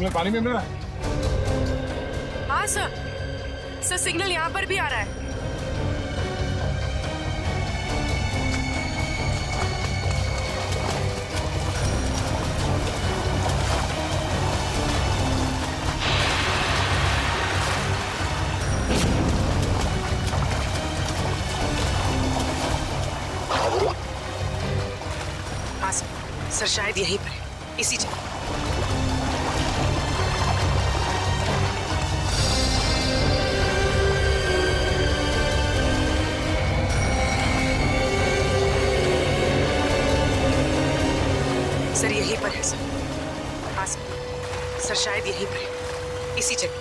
Signal पानी में मिल रहा है? हाँ सर, सिग्नल यहाँ पर भी आ रहा है। हाँ सर, शायद यहीं पर है, इसी जगह। सर यहीं पर है सर। हाँ सर, शायद यहीं पर है, इसी जगह।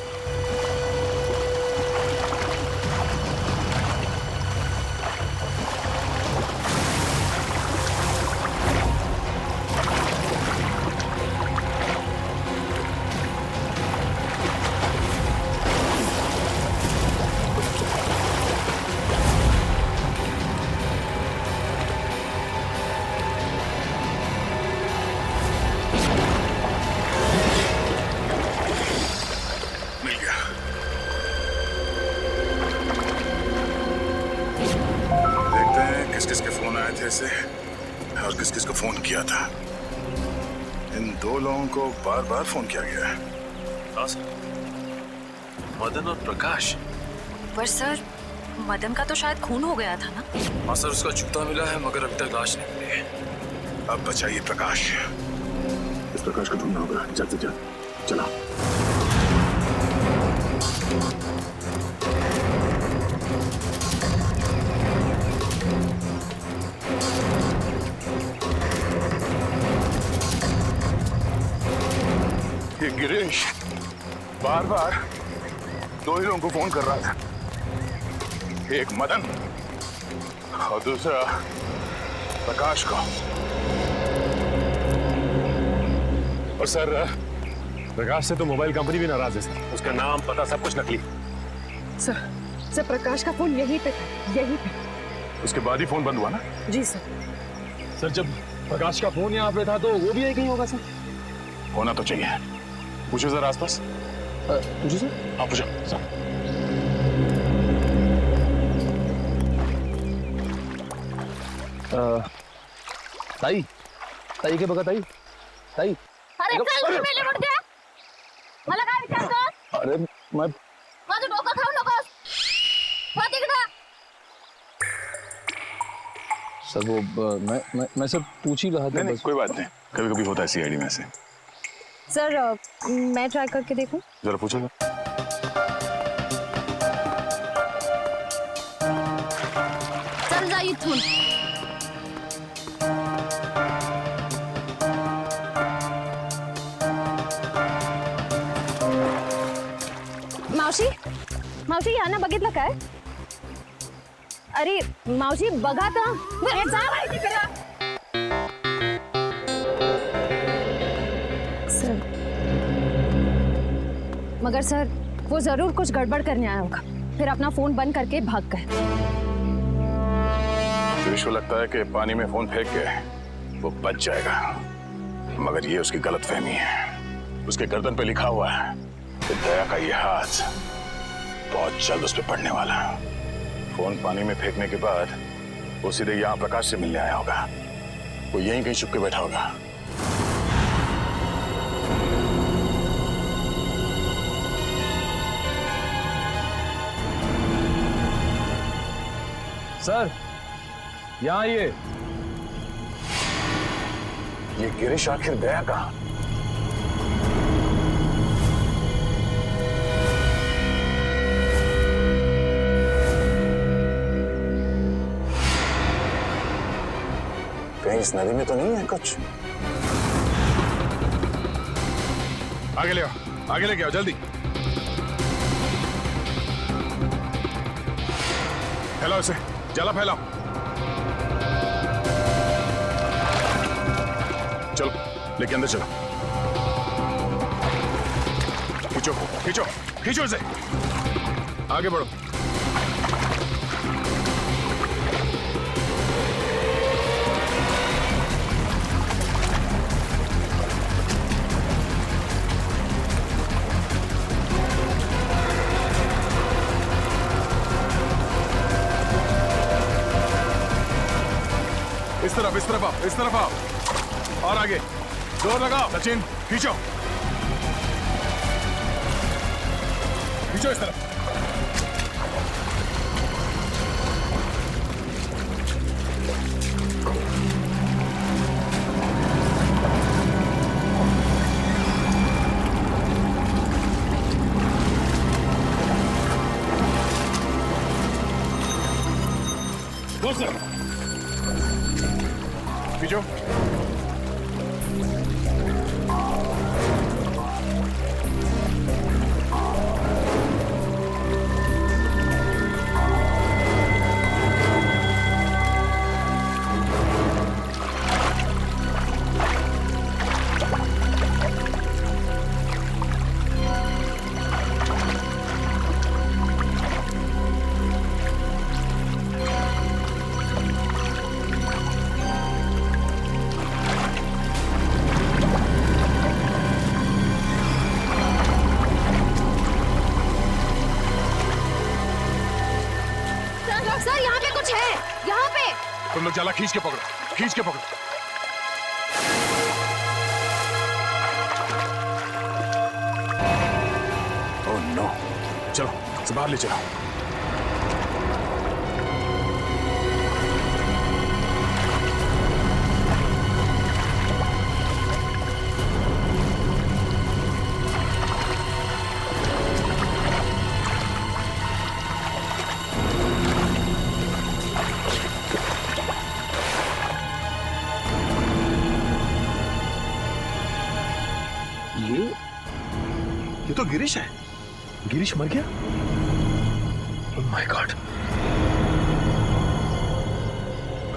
से और किस किस को फोन किया था। इन दो लोगों को बार बार फोन किया गया है। हाँ सर, मदन और प्रकाश। पर सर, मदन का तो शायद खून हो गया था ना? हाँ सर, उसका जूता मिला है मगर अभी तक लाश नहीं मिली है। अब बचाइए प्रकाश। इस प्रकाश को ढूंढना होगा जल्द से जल्द। चला। ये गिरीश बार बार दो ही लोगों को फोन कर रहा था, एक मदन और दूसरा प्रकाश को। और सर, प्रकाश से तो मोबाइल कंपनी भी नाराज है सर। उसका नाम पता सब कुछ नकली। सर प्रकाश का फोन यहीं पे था, यहीं पे। उसके बाद ही फोन बंद हुआ ना? जी सर। सर जब प्रकाश का फोन यहाँ पे था तो वो भी एक ही होगा सर। होना तो चाहिए। पूछो जरा आसपास। पूछो सर। हाँ पूछो सर। ताई, ताई के बघा ताई, ताई। अरे चल मेले उठ गया. मला काय विचारतो? अरे मैं माझं डोकं खाऊ नकोस. हो तिकडं. सर वो मैं सब पूछ ही रहा था। नहीं, कोई बात नहीं, कभी कभी होता है सीआईडी में से। सर मैं ट्राई करके देखूं? जरा पूछो ना। चल जा इथून. मावशी, मावशी यांना बघितलं काय? अरे मावशी बघा तर. अरे जा बाई तिकडं. सर, मगर सर वो जरूर कुछ गड़बड़ करने आया होगा, फिर अपना फोन बंद करके भाग गए। गिरीश को लगता है कि पानी में फोन फेंक के वो बच जाएगा, मगर ये उसकी गलतफहमी है। उसके गर्दन पे लिखा हुआ है कि दया का ये हाथ बहुत जल्द उस पर पड़ने वाला है। फोन पानी में फेंकने के बाद वो सीधे यहाँ प्रकाश से मिलने आया होगा। वो यहीं कहीं छुप के बैठा होगा। सर यहाँ ये गिरीश आखिर गया कहाँ? कहीं इस नदी में तो नहीं है कुछ? आगे ले आओ, आगे लेके आओ जल्दी। फैलाओ इसे, जला फैलाओ। चलो लेके अंदर चलो। खींचो खींचो खींचो इसे, आगे बढ़ो। इस तरफ आओ, इस तरफ आओ। और आगे जोर लगाओ। सचिन खींचो, खींचो इस तरफ। खींचो। सर यहाँ पे कुछ है, यहाँ पे। तुम लोग जाला खींच के पकड़ो, खींच के पकड़ो। ओह नो, चलो से बाहर ले चलो। ये तो गिरीश है। गिरीश मर गया? Oh my God.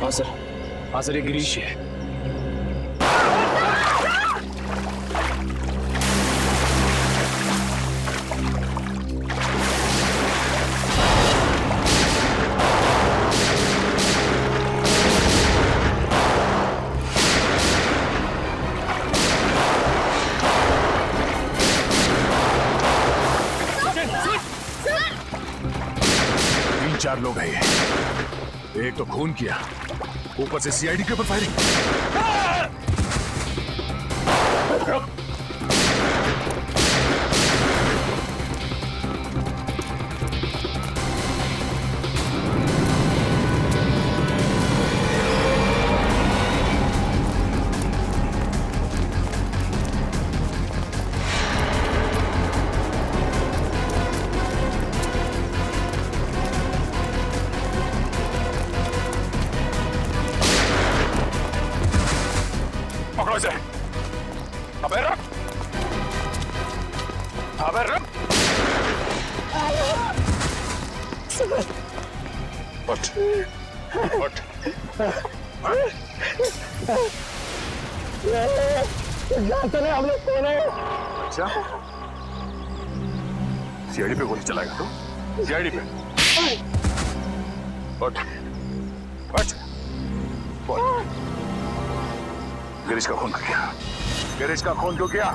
हाँ सर, ये गिरीश है। तीन चार लोग हैं ये। एक तो खून किया, ऊपर से सीआईडी के ऊपर फायरिंग। पकड़ो इसे। अबे रुक, अबे रुक। उठ, उठ। जानते नहीं हम लोग कौन है? अच्छा, सीआईडी पे गोली चलाएगा तू? सीआईडी पे? उठ, उठ। बोल, गिरीश का खून क्यों किया? गिरीश का खून क्यों किया?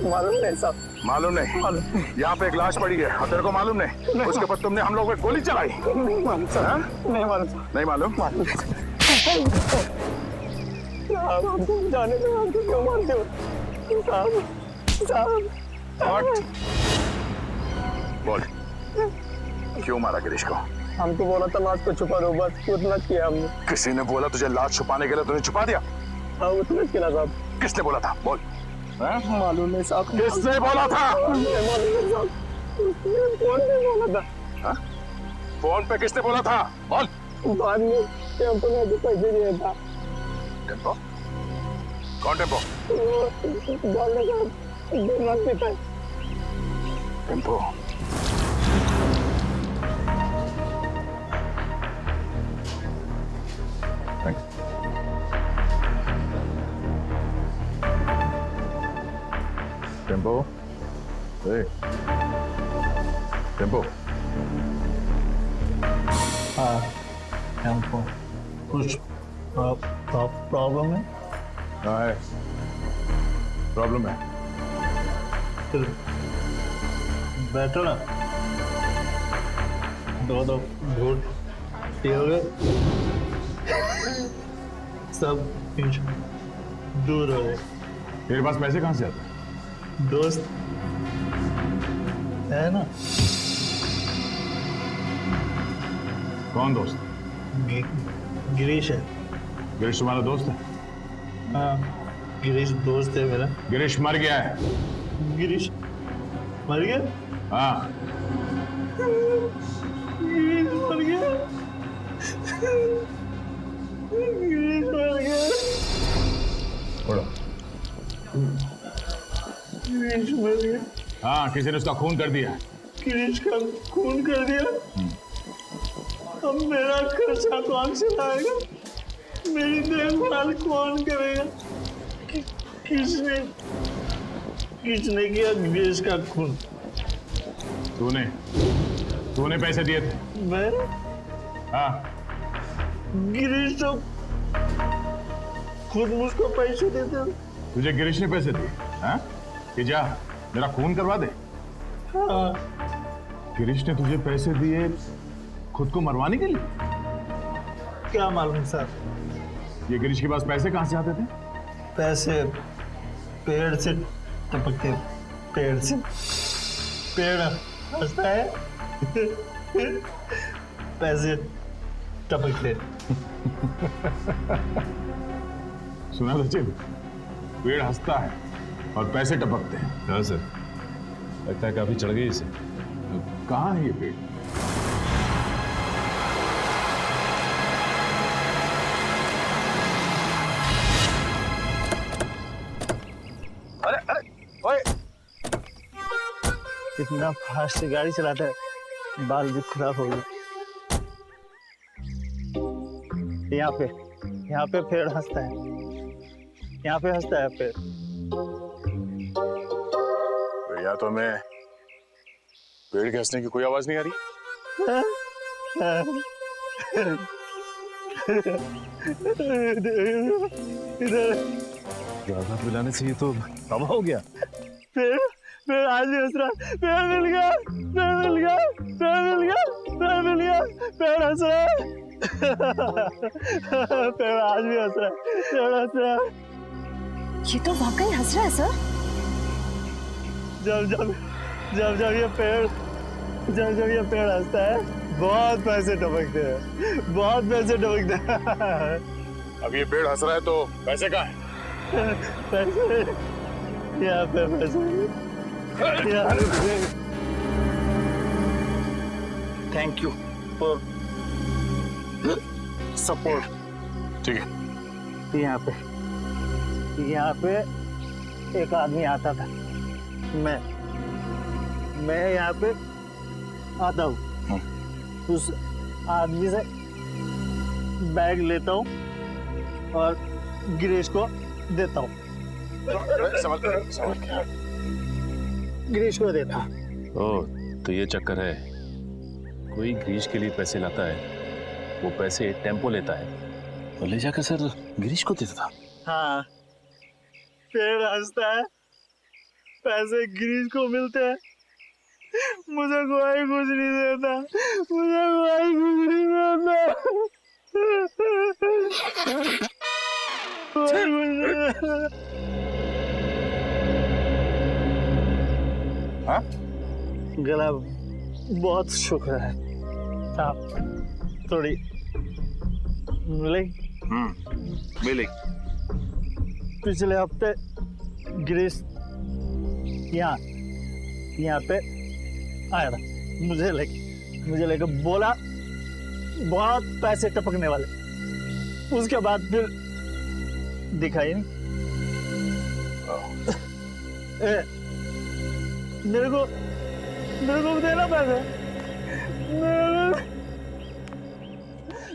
मालूम नहीं साहब। मालूम नहीं? यहाँ पे एक लाश पड़ी है और तेरे को मालूम नहीं? उसके बाद तुमने हम लोगों पे गोली चलाई? नहीं मालूम साहब। नहीं मालूम साहब। नहीं मालूम? साहब हमको जाने दो, हमको क्यों मारते हो साहब? हट। बोल, क्यों मारा गिरीश को? हमको बोला था लाश को छुपा दो, बस उतना किया हमने। किसी ने बोला तुझे लाश छुपाने के लिए, तूने छुपा दिया? हाँ उतना किया साहब। किसने बोला था? बोल। मालूम नहीं साहब। किसने बोला था? नहीं मालूम नहीं साहब। कौन ने बोला था? हा? फोन पे किसने बोला था? बोल। बाद में टेम्पो ने जो पैसे दिया था। टेम्पो? कौन टेम्पो? बोलने साहब, गुरनाथ पिता है। टेम्पो? टेम्पो? टेम्पो? हाँ टेम्पो। कुछ प्रॉब्लम है? हाँ है, प्रॉब्लम है। फिर बैठो ना, दो घूट पियोगे? सब दूर हो गए। तेरे पास पैसे कहाँ से आते हैं? दोस्त है ना, कौन दोस्त? गिरीश है। गिरीश तुम्हारा दोस्त है? हाँ, गिरीश दोस्त है मेरा। गिरीश मर गया है। गिरीश मर गया? हाँ, गिरीश मर गया। गिरीश मर गया। उड़ो। गिरीश मर गया। हाँ, किसी ने उसका खून कर दिया। गिरीश का खून कर दिया। अब मेरा खर्चा कौन चलाएगा? मेरी देखभाल कौन करेगा? किसने किया गिरीश का खून? तूने पैसे दिए थे। मैं? हाँ, गिरीश तो खुद मुझको पैसे देते। तुझे गिरीश ने पैसे दिए? हाँ, कि जा मेरा खून करवा दे। हाँ, गिरीश ने तुझे पैसे दिए खुद को मरवाने के लिए? क्या मालूम सर। ये गिरीश के पास पैसे कहाँ से आते थे? पैसे पेड़ से टपकते। पेड़ से। पेड़ हंसता है। पैसे टपकते। सुना सचिन, पेड़ हंसता है और पैसे टपकते हैं। हाँ सर, लगता है काफी चढ़ गई इसे। कहाँ है ये पेड़? अरे अरे ओए, इतना फास्ट गाड़ी चलाता है, बाल भी खराब हो गए। यहाँ पे पेड़ हंसता है। यहाँ पे हंसता है पेड़। तो या तो हमें पेड़ के हंसने की कोई आवाज नहीं आ रही। इधर ज्यादा पिलाने से ये तो तबाह हो गया। पेड़ पेड़ आज भी हंस रहा है। पेड़ मिल गया, पेड़ मिल गया, पेड़ मिल गया, पेड़ मिल गया, पेड़ हंस रहा है। पेड़ आज भी हंस रहा है, पेड़ हंस रहा है। ये तो वाकई हंस रहा है सर। जब जब जब जब ये पेड़ हंसता है, बहुत पैसे टपकते हैं, बहुत पैसे टपकते हैं। अब ये पेड़ हंस रहा है तो पैसे कहाँ हैं? पैसे यहाँ पे, पैसे यहाँ पे। Thank you for support. ठीक है। यहाँ पे एक आदमी आता था। मैं यहाँ पे आता हूँ, उस आदमी से बैग लेता हूँ और गिरीश को देता हूँ। गिरीश को देता। ओह, तो ये चक्कर है। कोई गिरीश के लिए पैसे लाता है, वो पैसे टेम्पो लेता है और ले जाकर सर गिरीश को देता था। हाँ, पेड़ हंसता है, पैसे गिरीश को मिलते हैं। मुझे कोई कुछ नहीं देता, मुझे कोई कुछ नहीं देता। कोई कुछ नहीं देता। हाँ? गला बहुत शुक्र है। आप थोड़ी मिलेगी? मिलेगी। पिछले हफ्ते गिरीश यहाँ पे आया था, मुझे लेके बोला बहुत पैसे टपकने वाले। उसके बाद फिर दिखाई नहीं। मेरे को देना पैसे।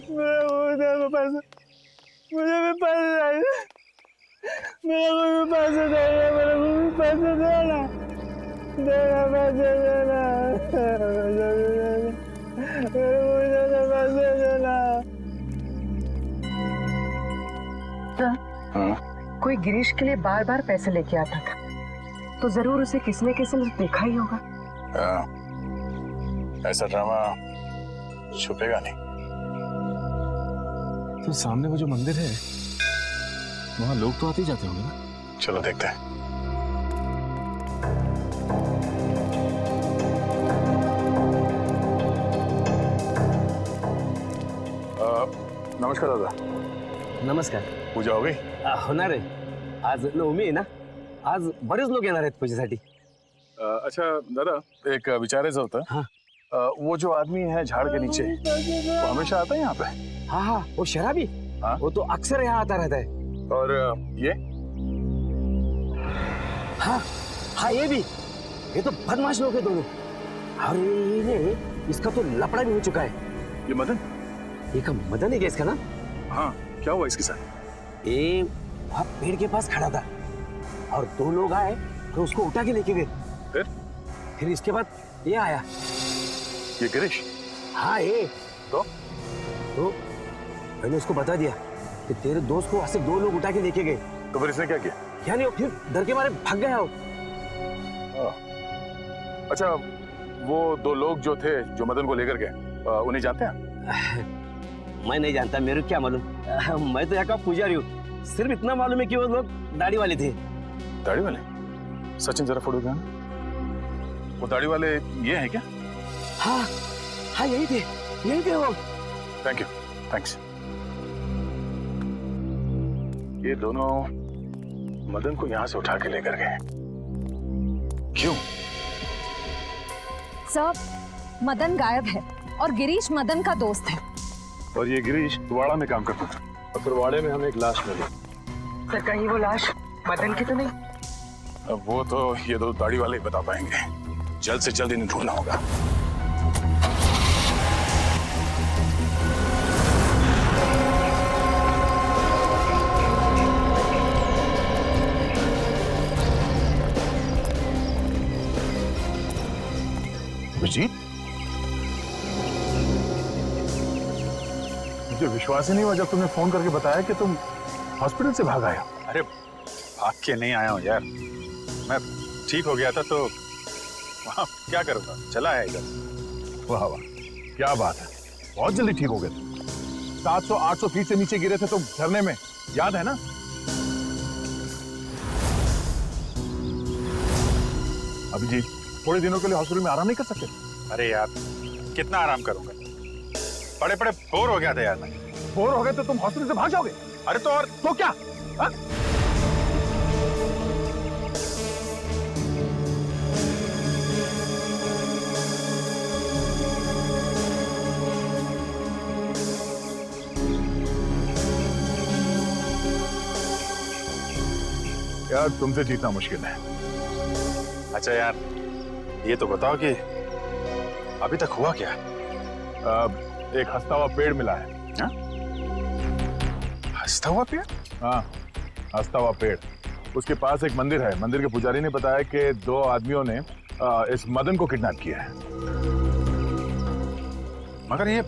मेरे को देना पैसे। मुझे भी पैसे चाहिए। मेरे को भी पैसे चाहिए। मेरे को भी पैसे देना। देना पैसे देना। मेरे को भी पैसे देना। हाँ? कोई गिरीश के लिए बार बार पैसे लेके आता था, तो जरूर उसे किसी न किसी ने देखा ही होगा। ऐसा ड्रामा छुपेगा नहीं। तो सामने वो जो मंदिर है, वहाँ लोग तो आते ही जाते होंगे ना। चलो देखते हैं। नमस्कार दादा। नमस्कार. पूजा हो गई? होणार आहे. आज नवमी आहे ना, आज बरेच लोक येणार आहेत पूजेसाठी. अच्छा दादा, एक विचारायचं होतं. हाँ. वो जो आदमी है झाड़ के नीचे, वो हमेशा आता है यहाँ पे? हाँ हाँ, वो शराबी. हाँ? वो तो अक्सर यहाँ आता रहता है. और ये हाँ हाँ, ये भी. ये तो बदमाश लोग हैं दोनों. अरे इसका तो लफड़ा भी हो चुका है. ये मदन? ये का मदन है क्या इसका नाम? हाँ, क्या हुआ इसके साथ? ये वहाँ पेड़ के पास खड़ा था और दो लोग आए तो उसको उठा के लेके गए. फिर इसके बाद ये आया. ये गिरीश? हाँ ये. तो मैंने उसको बता दिया कि तेरे दोस्त को सिर्फ दो लोग उठा के लेके गए. तो फिर इसने क्या किया? यानी फिर डर के मारे भाग गया हो. अच्छा, वो दो लोग जो थे जो मदन को लेकर गए, उन्हें जानते हैं? मैं नहीं जानता, मेरे को क्या मालूम. मैं तो यहाँ का पुजारी हूँ. सिर्फ इतना मालूम है कि वो लोग दाढ़ी वाले थे. दाढ़ी वाले? सचिन जरा फोटो दिखाना. वो दाढ़ी वाले ये हैं क्या? हाँ हाँ, यही थे वो. Thank you, thanks. ये दोनों मदन को यहाँ से उठा के लेकर गए. क्यों? सर, मदन गायब है और गिरीश मदन का दोस्त है. और ये गिरीश वाड़ा में काम करता था, और फिर वाड़े में हमें एक लाश मिली. सर कहीं वो लाश मदन की तो नहीं? अब वो तो ये दो दाढ़ी वाले ही बता पाएंगे. जल्द से जल्द इन्हें ढूंढना होगा. अभिजीत, मुझे विश्वास ही नहीं हुआ जब तुमने फोन करके बताया कि तुम हॉस्पिटल से भाग आए. अरे भाग के नहीं आया हूँ यार, मैं ठीक हो गया था तो वहाँ क्या करूँगा, चला है इधर. वाह वाह, क्या बात है, बहुत जल्दी ठीक हो गए तुम. 700-800 फीट से नीचे गिरे थे तुम झरने में, याद है ना? अभिजीत, थोड़े दिनों के लिए हॉस्पिटल में आराम नहीं कर सकते? अरे यार कितना आराम करूँगा, पड़े पड़े बोर हो गया था यार. मैं बोर हो गए तो तुम हॉस्पिटल से भाग जाओगे? अरे तो और तो क्या? हा? यार तुमसे जीतना मुश्किल है. अच्छा यार, ये तो बताओ कि अभी तक हुआ क्या? एक हंसता हुआ पेड़ मिला है. हंसता हुआ पेड़? हाँ, हंसता हुआ पेड़. उसके पास एक मंदिर है. मंदिर के पुजारी ने बताया कि दो आदमियों ने इस मदन को किडनैप किया है. मगर ये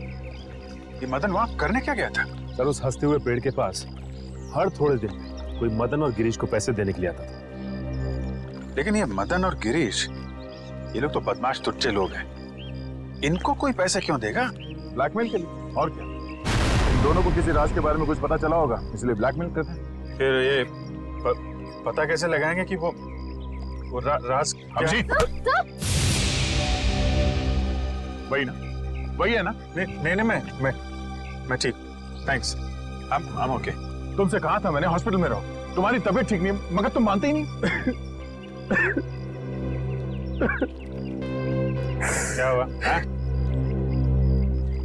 मदन वहाँ करने क्या गया था? सर, उस हंसते हुए पेड़ के पास हर थोड़े दिन कोई मदन और गिरीश को पैसे देने के लिए आता था. लेकिन ये मदन और गिरीश, ये लोग तो बदमाश टुच्चे लोग हैं. इनको कोई पैसे क्यों देगा? ब्लैकमेल के लिए, और क्या. इन दोनों को किसी राज के बारे में कुछ पता चला होगा, इसलिए ब्लैकमेल करते हैं. फिर ये पता कैसे लगाएंगे कि वो राज क्या? अभिजीत, वही ना, वही है ना? नहीं, मैं ठीक. Thanks, I'm okay. तुमसे कहा था मैंने हॉस्पिटल में रहो. तुम्हारी तबीयत ठीक नहीं है, मगर तुम मानते ही नहीं. क्या हुआ?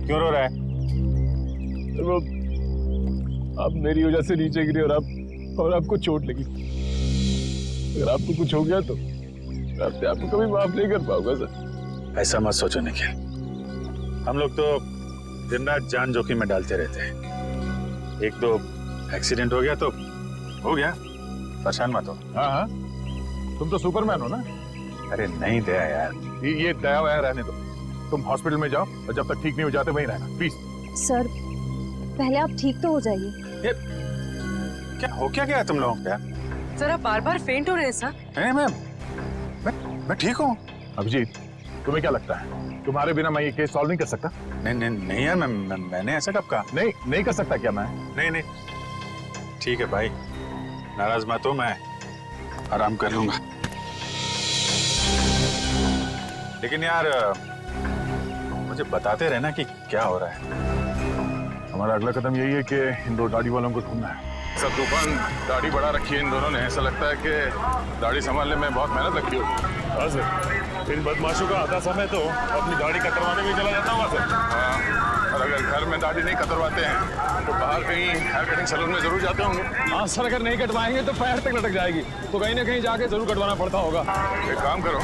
क्यों रो रहा है? वो आप मेरी वजह से नीचे गिरे और आपको चोट लगी. अगर आपको कुछ हो गया तो मैं अपने आप को कभी माफ नहीं कर पाऊंगा सर. ऐसा मत सोचो निखिल, हम लोग तो दिन रात जान जोखिम में डालते रहते हैं. एक दो एक्सीडेंट हो गया तो हो गया, परेशान मत हो. हाँ हाँ, तुम तो सुपरमैन हो ना. अरे नहीं दया यार, ये दया वया रहने दो. तुम हॉस्पिटल में जाओ और जब तक ठीक नहीं हो जाते वहीं रहना प्लीज. सर, पहले आप ठीक तो हो जाइए. क्या हो क्या गया तुम लोगों को यार? जरा बार बार फेंट हो रहे हैं सर. नहीं मैं ठीक हूँ. अभिजीत, तुम्हें क्या लगता है तुम्हारे बिना मैं ये केस सॉल्व नहीं कर सकता? नहीं यार, मैंने ऐसा कब कहा? नहीं कर सकता क्या मैं? नहीं ठीक है भाई, नाराज मत हो, मैं आराम कर लूंगा। लेकिन यार मुझे बताते रहना कि क्या हो रहा है। हमारा अगला कदम यही है कि इन दो दाढ़ी वालों को ढूंढना है। सब तूफान दाढ़ी बढ़ा रखी है इन दोनों ने। ऐसा लगता है कि दाढ़ी संभालने में बहुत मेहनत लगती होगी। हाँ सर, इन बदमाशों का आधा समय तो अपनी दाढ़ी कतरवाने में चला जाता होगा सर। हाँ, और अगर घर में दाढ़ी नहीं कतरवाते हैं तो बाहर कहीं हेयर कटिंग सैलून में जरूर जाते होंगे। हाँ सर, अगर नहीं कटवाएंगे तो पैर तक लटक जाएगी, तो कहीं ना कहीं जाके जरूर कटवाना पड़ता होगा। एक काम करो,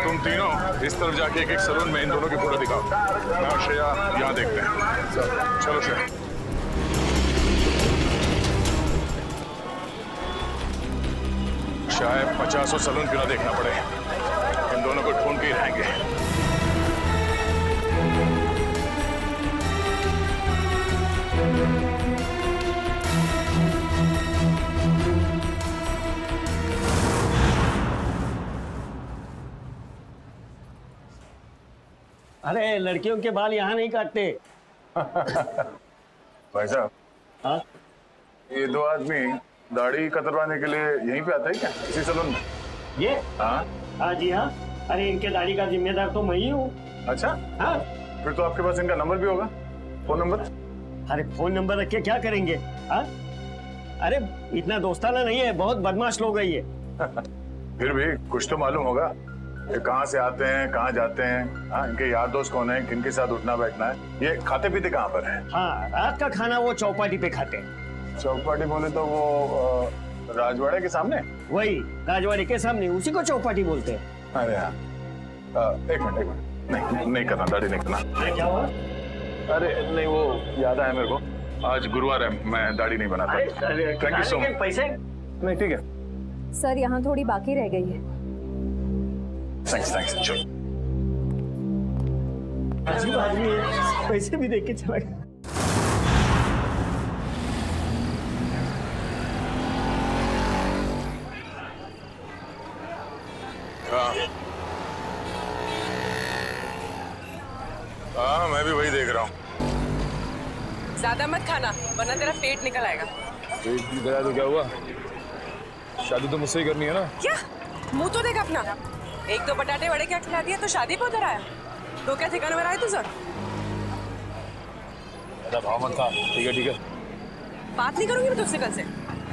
तुम तीनों इस तरफ जाके एक एक सैलून में इन दोनों की फोटो दिखाओ। मैं और श्रेया यहाँ देखते हैं। चलो श्रेया। शायद 50 सैलून क्यों ना देखना पड़े, इन दोनों को ढूंढ के ही रहेंगे। अरे लड़कियों के बाल यहाँ नहीं काटते। भाई साहब, हाँ ये दो आदमी दाढ़ी कतरवाने के लिए यहीं पे आता है क्या, इसी सैलून में? ये हाँ। हाँ जी हाँ। अरे इनके दाढ़ी का जिम्मेदार तो मैं ही हूँ। अच्छा, हाँ। फिर तो आपके पास इनका नंबर भी होगा, फोन नंबर? अरे फोन नंबर रख के क्या करेंगे? हाँ? अरे इतना दोस्ताना नहीं है, बहुत बदमाश लोग है ये। फिर भी कुछ तो मालूम होगा, ये कहाँ से आते हैं, कहाँ जाते हैं, हाँ, इनके यार दोस्त कौन है, किनके साथ उठना बैठना है, ये खाते पीते कहाँ पर है? हाँ, रात का खाना वो चौपाटी पे खाते हैं। चौपाटी बोले तो वो राजवाड़े के सामने? वही राजवाड़ी के सामने, उसी को चौपाटी बोलते हैं। अरे हाँ, एक मिनट, नहीं करना, दाढ़ी नहीं करना। क्या हुआ? अरे नहीं, वो याद आया मेरे को, आज गुरुवार है, मैं दाढ़ी नहीं बनाता। Thank you so much. पैसे? नहीं ठीक है, सर यहाँ थोड़ी बाकी रह गई है। थैंक्स। चलो अजीब आदमी है, पैसे भी देख के चला गया। हाँ, मैं भी वही देख रहा हूँ। ज्यादा मत खाना वरना तेरा पेट निकल आएगा। पेट भी गया तो क्या हुआ, शादी तो मुझसे ही करनी है ना। क्या मुंह तो देख अपना, एक दो बटाटे वड़े क्या खिला दिया तो शादी पे उधर आया। तो क्या ठिकाने में आया तुझे? भाव मत खा। ठीक है, बात नहीं करूंगी मैं तुझसे कल से।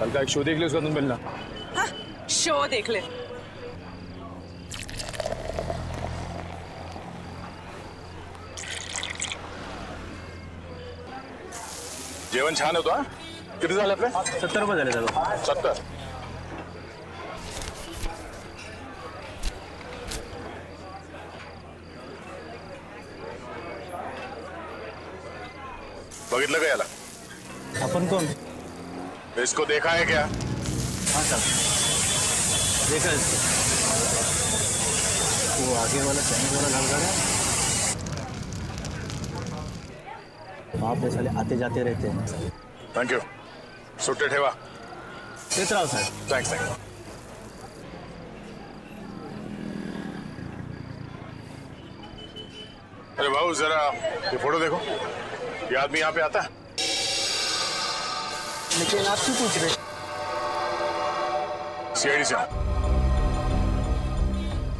कल का एक शो देख ले, उसका तुम मिलना। हाँ, शो देख ले। जेवण छान होतो हा? किती झाले आपले? 70 रुपये झाले दादा। 70? बघितलं का याला? अपन कौन? इसको देखा है क्या? हाँ सर, देखा इसको। वो आगे वाला चाइनीज वाला लाल गाड़ा है, वहाँ पे साले आते जाते रहते हैं। Thank you. सुट्टे ठेवा। देख रहा हूँ सर। थैंक्स। अरे भाऊ जरा ये फोटो देखो, ये आदमी यहाँ पे आता है? लेकिन आप क्यों पूछ रहे? सीआईडी से हूँ।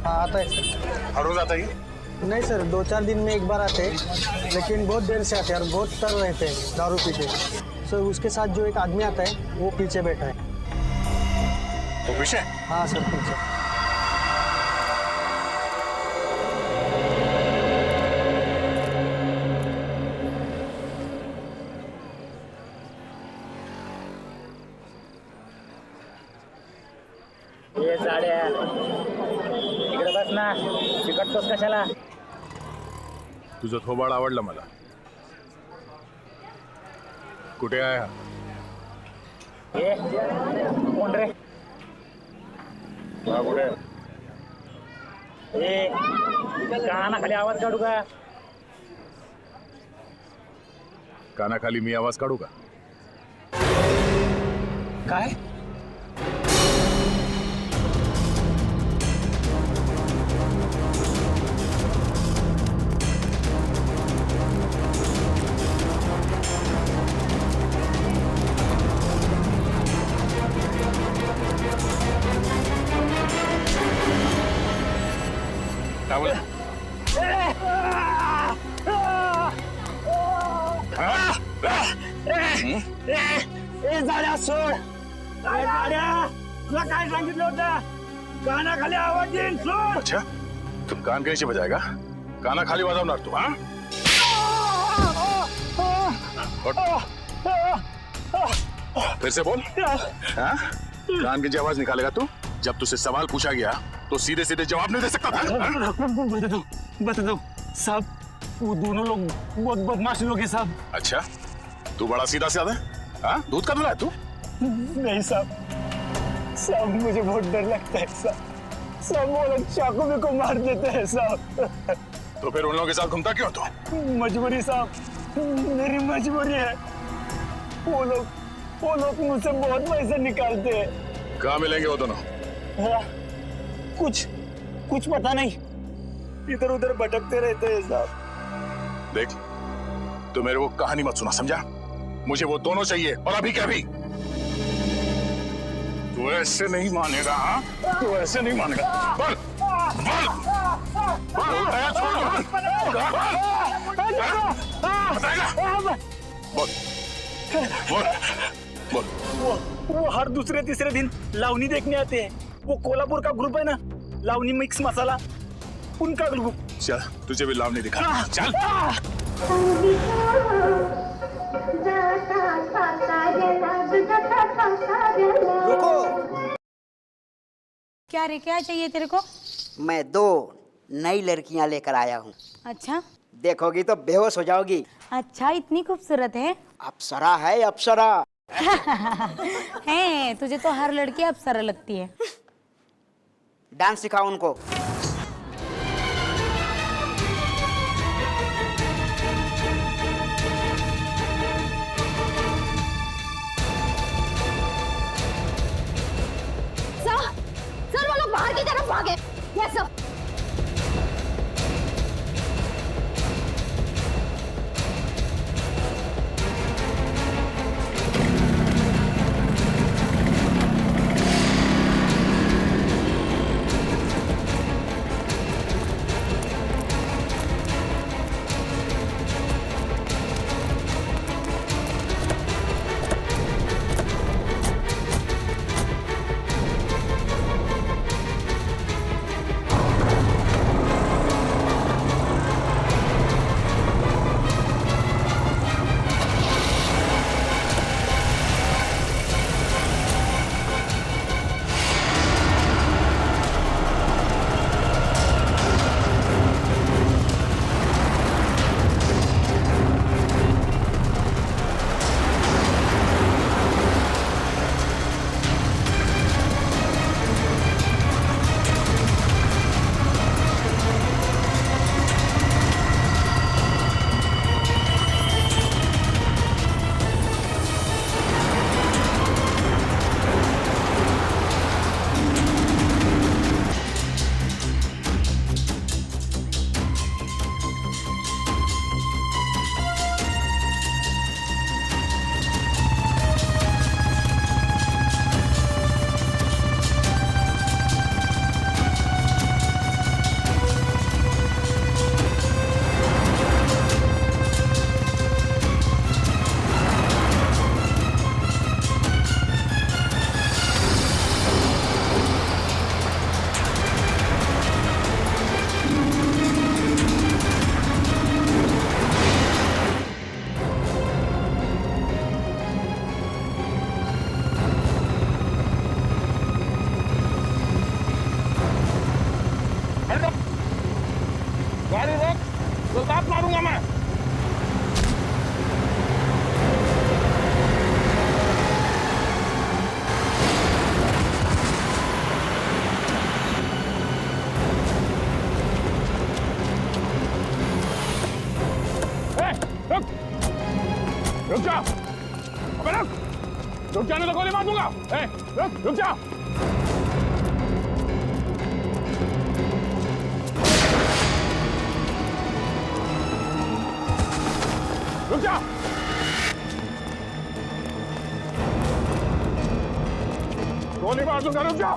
हाँ आता है सर। हर रोज आता है? नहीं सर, 2-4 दिन में एक बार आते हैं, लेकिन बहुत देर से आते हैं और बहुत तर रहते हैं दारू पी के। सर उसके साथ जो एक आदमी आता है वो पीछे बैठा है। वो पीछे? हाँ सर पीछे। ये साड्या इकडे बस ना, चिकटतोस कशाला? तुझं थोबाड आवडलं मला. कुठे आहे हा? ये कोण रे? हा कुठे? ए कानाखाली आवाज काढू का? कानाखाली मी आवाज काढू का? काय? ए झाड्या सोड ए झाड्या तुला काय सांगितलं होतं कानाखाली आवाज देईन सोड. अच्छा तू कान कैसे बजाएगा काना खाली वाजवणार तू हाँ फिर से बोल हाँ कान की आवाज निकालेगा तू जब तुझसे सवाल पूछा गया तो सीधे सीधे जवाब नहीं दे सकता था. बता दो साहब वो दोनों लोग बहुत बदमाश लोग हैं साहब. अच्छा तू बड़ा सीधा साधा है हाँ दूध का दूल्हा है तू. नहीं साहब साहब मुझे बहुत डर लगता है साहब. सब वो लोग चाकू में को मार देते हैं साहब. तो फिर उन लोगों के साथ घूमता क्यों तू. मजबूरी साहब मेरी मजबूरी है. वो लोग मुझसे बहुत पैसे निकालते हैं. कहाँ मिलेंगे वो दोनों. कुछ पता नहीं इधर उधर भटकते रहते हैं साहब. देख तू मेरे को कहानी मत सुना समझा. मुझे वो दोनों चाहिए और अभी क्या भी. तू ऐसे नहीं मानेगा हाँ तू ऐसे नहीं मानेगा. बोल बोल बोल बोल बोल. वो हर दूसरे तीसरे दिन लावनी देखने आते हैं. वो कोल्हापुर का ग्रुप है ना लावनी मिक्स मसाला उनका ग्रुप. चल तुझे भी लावनी दिखा. चल रुको. क्या रे क्या चाहिए तेरे को. मैं 2 नई लड़कियां लेकर आया हूँ. अच्छा देखोगी तो बेहोश हो जाओगी. अच्छा इतनी खूबसूरत है. अप्सरा है अप्सरा. है तुझे तो हर लड़की अप्सरा लगती है. डांस सिखाओ उनको. सर वो लोग बाहर की तरफ भागे. Yes sir. गाड़ी रोक तो दांत मारूंगा मैं. रुक जा. अबे रुक जाने तो गोली मार दूंगा. रुक जा. रुक जा. गोली मार दूंगा. रुक जा.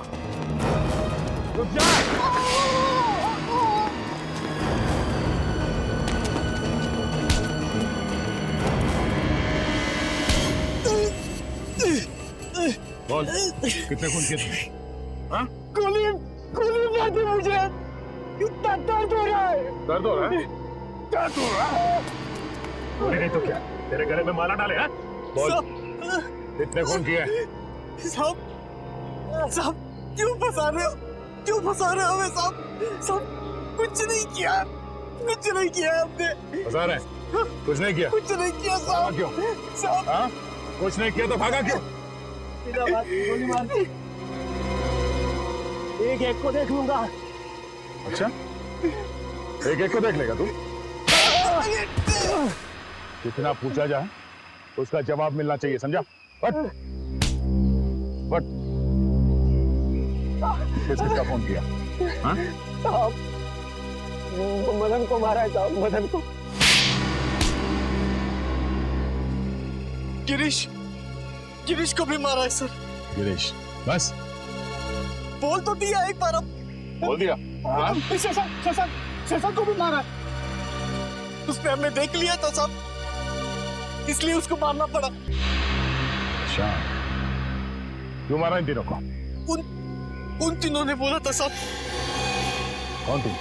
रुक जा. बोल कितने खून किए तुमने? हाँ? गोली मार दी मुझे। इतना दर्द हो रहा है। दर्द हो रहा है? दर्द हो रहा है? गोली नहीं तो क्या? तेरे गले में माला डाले हैं? बोल कितने खून किए? साहब क्यों फंसा रहे हो? क्यों फंसा रहे हो हमें साहब? साहब कुछ नहीं किया हमने। फंसा रहे हैं? कुछ नहीं किया? कुछ नहीं किया साहब। क्यों? साहब हाँ? कुछ नहीं किया तो भागा क्यों? बिना बात गोली मार दी। एक को देख लूंगा। अच्छा एक को देख लेगा तू? कितना पूछा जाए उसका जवाब मिलना चाहिए, समझा? बट किसका फोन किया? हाँ? साहब मदन को मारा है साहब, मदन को। गिरीश को भी मारा है सर। गिरीश बस बोल तो दिया एक बार। अब बोल दिया। हाँ? शशांक को भी मारा है। उसने हमने देख लिया तो साहब इसलिए उसको मारना पड़ा। अच्छा क्यों मारा इन तीनों को? उन तीनों ने बोला था साहब। कौन तीन?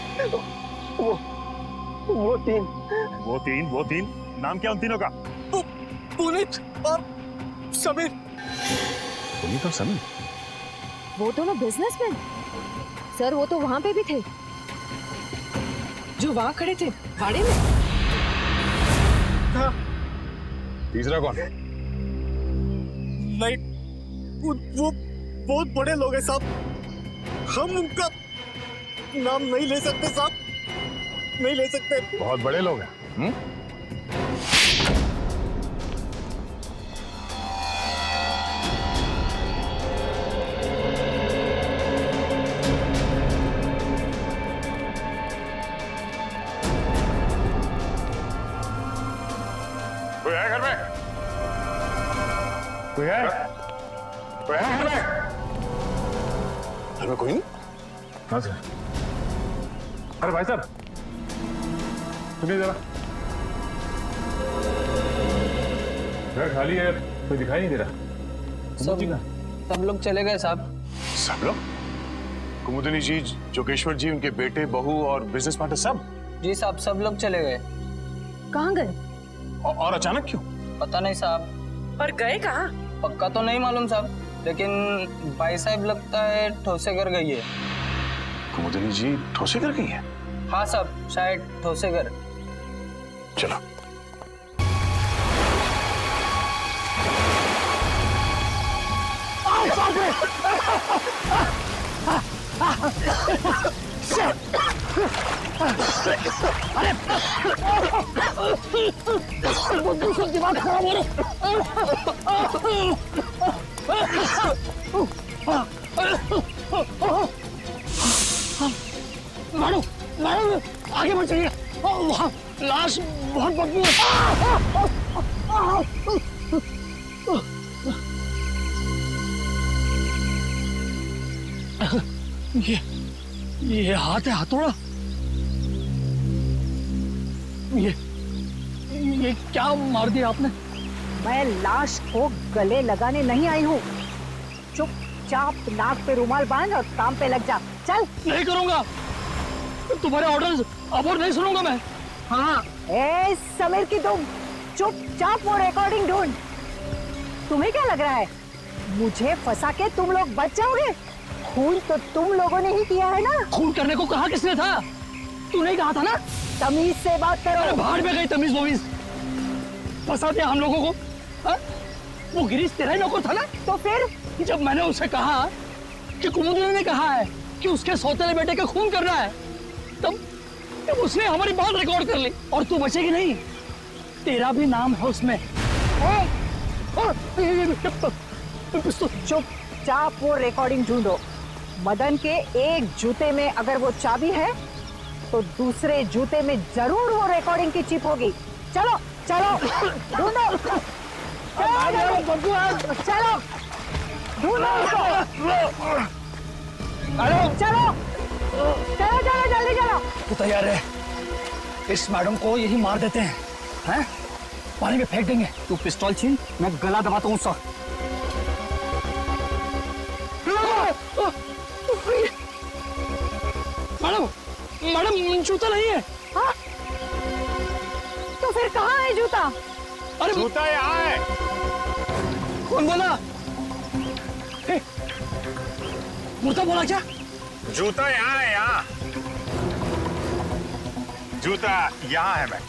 वो तीन नाम क्या उन तीनों का? पुनीत और समीर। पुनीत और समीर? वो दोनों बिजनेसमैन सर, वो तो वहां पे भी थे जो वहां खड़े थे भाड़े में। हाँ। तीसरा कौन? नहीं वो बहुत बड़े लोग हैं साहब, हम उनका नाम नहीं ले सकते साहब, नहीं ले सकते। बहुत बड़े लोग हैं। कोई है घर में? कोई है घर में? घर में कोई नहीं? हाँ सर। अरे भाई साहब सुनिए जरा, घर खाली है, कोई दिखाई नहीं दे रहा। सब लोग चले गए साहब। सब लोग? कुमुदिनी जी, जोगेश्वर जी, उनके बेटे, बहू और बिजनेस पार्टनर सब? जी साहब सब लोग चले गए। कहाँ गए? और अचानक क्यों? पता नहीं साहब। और गए कहाँ? पक्का तो नहीं मालूम साहब, लेकिन भाई साहब लगता है ठोसेगर गई है। कुमुदिनी जी ठोसेगर गई है? हाँ साहब शायद ठोसेगर। चलो। दिमाग खराब हो रहा। मारो आगे बढ़ जाइए, वहाँ लाश बहुत बदबू है। ये हाथ है हथौड़ा। ये क्या मार दिया आपने? मैं लाश को गले लगाने नहीं आई हूँ। चुपचाप नाक पे रुमाल बांध और काम पे लग जा। चल। नहीं करूँगा, तुम्हारे ऑर्डर्स अब और नहीं सुनूंगा मैं। हाँ ए समीर की तुम चुपचाप वो रिकॉर्डिंग ढूंढ। तुम्हें क्या लग रहा है मुझे फंसा के तुम लोग बच जाओगे? खून तो तुम लोगों ने ही किया है ना। खून करने को कहा किसने था? तूने ही कहा था ना। तमीज से बात करो। अरे भाड़ में गई तमीज वमीज, फंसा दिया हम लोगों को। हा? वो गिरीश तेरा ही नौकर था ना। तो फिर जब मैंने उसे कहा कि कुमुदिनी ने कहा है कि उसके सौतेले बेटे का खून करना है, तब उसने हमारी बात रिकॉर्ड कर ली और तू बचेगी नहीं, तेरा भी नाम है उसमें। चुपचाप वो रिकॉर्डिंग ढूंढो। मदन के एक जूते में अगर वो चाबी है तो दूसरे जूते में जरूर वो रिकॉर्डिंग की चिप होगी। चलो चलो ढूंढो, चलो ढूंढो उसको। चलो चलो चलो जल्दी चलो। तू तैयार है? इस मैडम को यही मार देते हैं, हैं? पानी में फेंक देंगे। तू पिस्तौल छीन, मैं गला दबाता हूँ उसका। मैडम मैडम जूता नहीं है। हाँ? तो फिर कहाँ है जूता? अरे जूता यहाँ है। कौन बोला? मुर्दा बोला क्या? जूता यहाँ है, यहाँ। जूता यहाँ है। मैं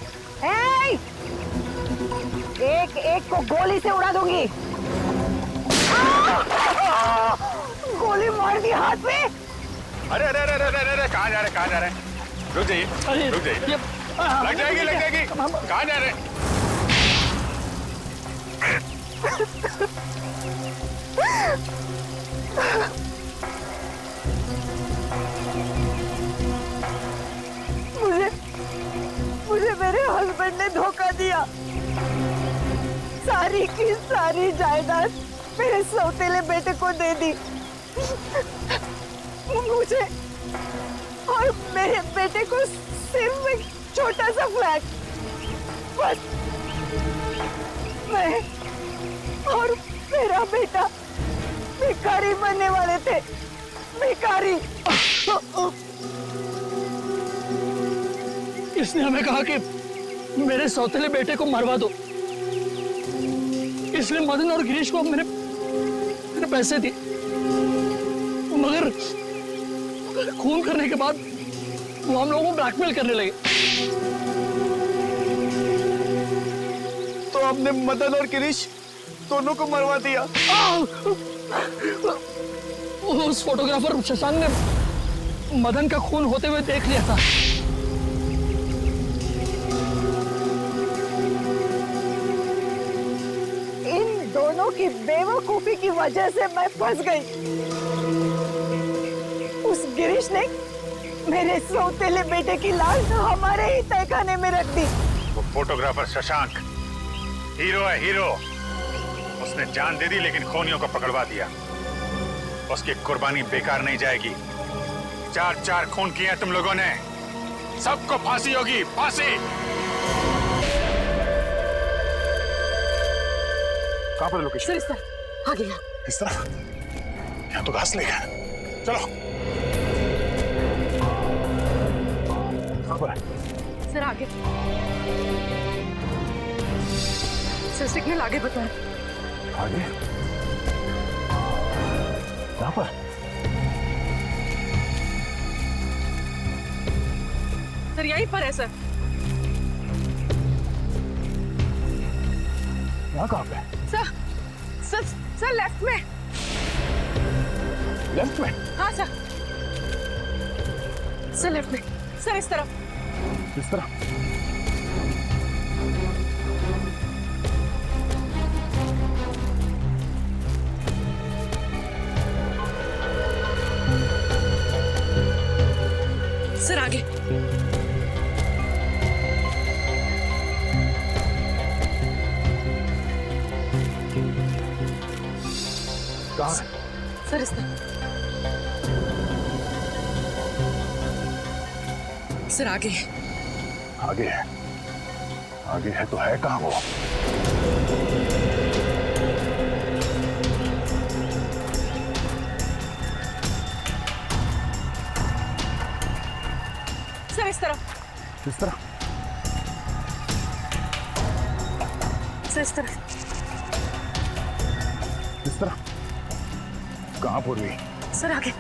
एक एक को गोली से उड़ा दूंगी। गोली मार दी हाथ में। अरे अरे अरे अरे अरे कहाँ जा रहे, कहाँ जा रहे? रुक जाइए, रुक जाइए। लग जाएगी, लग जाएगी। कहाँ जा रहे? मुझे मेरे हस्बैंड ने धोखा दिया। सारी की सारी जायदाद मेरे सौतेले बेटे को दे दी। मुझे और मेरे बेटे को सिर्फ एक छोटा सा फ्लैट। बस मैं और मेरा बेटा भिखारी बनने वाले थे। भिखारी। इसने हमें कहा कि मेरे सौतेले बेटे को मरवा दो। इसलिए मदन और गिरीश को मैंने पैसे दिए, मगर खून करने के बाद वो हम लोगों को ब्लैकमेल करने लगे। तो आपने मदन और गिरीश दोनों को मरवा दिया। उस फोटोग्राफर शशांक ने मदन का खून होते हुए देख लिया था। इन दोनों की बेवकूफी की वजह से मैं फंस गई। उस गिरीश ने मेरे सौतेले बेटे की लाश हमारे ही तहखाने में रख दी। वो फोटोग्राफर शशांक हीरो है, हीरो। उसने जान दे दी लेकिन खूनियों को पकड़वा दिया। उसकी कुर्बानी बेकार नहीं जाएगी। 4 खून किए तुम लोगों ने, सबको फांसी होगी, फांसी। कहाँ पर लोकेशन? सर इस तरफ, आगे यहाँ। इस तरफ? यहाँ तो घास लेगा। चलो। कहाँ पर है? सर आगे। सर सिग्नल आगे बताएं। आगे? यहाँ पर? सर यहीं पर है सर। यहाँ कहाँ पे? सर लेफ्ट में। लेफ्ट में? हाँ सर लेफ्ट में। सर इस तरफ। इस तरफ? सर आगे। कहाँ है? सर इस तरफ। सर आगे। आगे है? आगे है तो है कहाँ वो? सर इस तरफ। इस तरफ? सर इस तरफ। इस तरफ? कहाँ पूर्वी? सर आगे।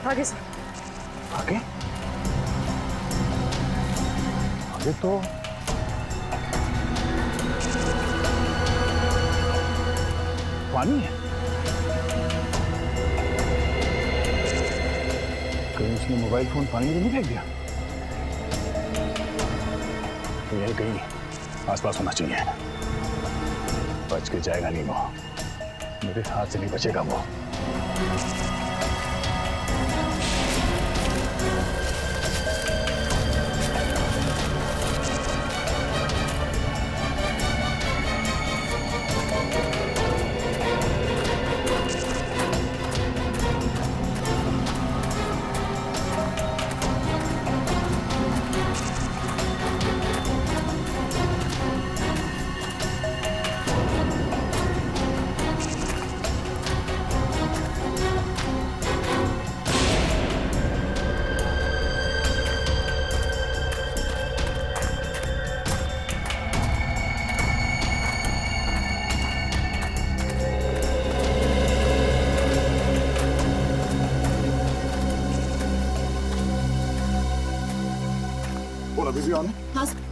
आगे सर। आगे? आगे तो पानी है। कहीं उसने मोबाइल फोन पानी में नहीं फेंक दिया? तो यही कहीं आसपास होना चाहिए। बच के जाएगा नहीं वो, मेरे हाथ से नहीं बचेगा वो। अभी भी ऑन है? हाँ सर।